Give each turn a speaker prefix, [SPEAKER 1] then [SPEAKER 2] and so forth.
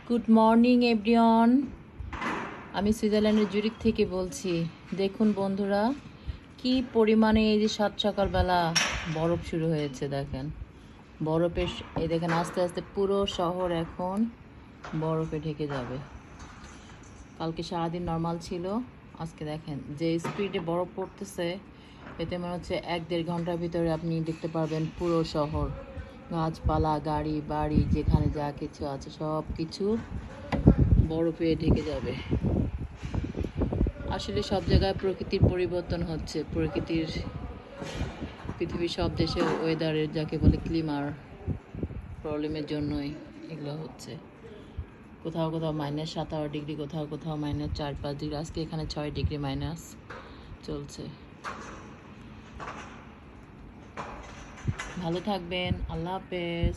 [SPEAKER 1] Good morning everyone. আমি সুইজারল্যান্ডের Zurich থেকে বলছি। দেখুন বন্ধুরা, কি পরিমাণে এই যে সাত সকালবেলা বরফ শুরু হয়েছে। দেখেন বরফের এই দেখেন আস্তে আস্তে পুরো শহর এখন বরফে ঢেকে যাবে। কালকে সারাদিন নর্মাল ছিল, আজকে দেখেন যে স্পিডে বরফ পড়তেছে, এতে মনে হচ্ছে 1-1.5 ঘন্টার ভিতরে আপনি দেখতে পারবেন পুরো শহর, গাছপালা, গাড়ি বাড়ি, যেখানে যা কিছু আছে সব কিছু বরফে ঢেকে যাবে। আসলে সব জায়গায় প্রকৃতির পরিবর্তন হচ্ছে। পৃথিবীর সব দেশে ওয়েদারের যাকে বলে ক্লিমার প্রবলেমের জন্যই এগুলো হচ্ছে। কোথাও কোথাও -17-18 ডিগ্রি, কোথাও কোথাও -4-5 ডিগ্রি। আজকে এখানে 6 ডিগ্রি মাইনাস চলছে। ভালো থাকবেন, আল্লাহ হাফেজ।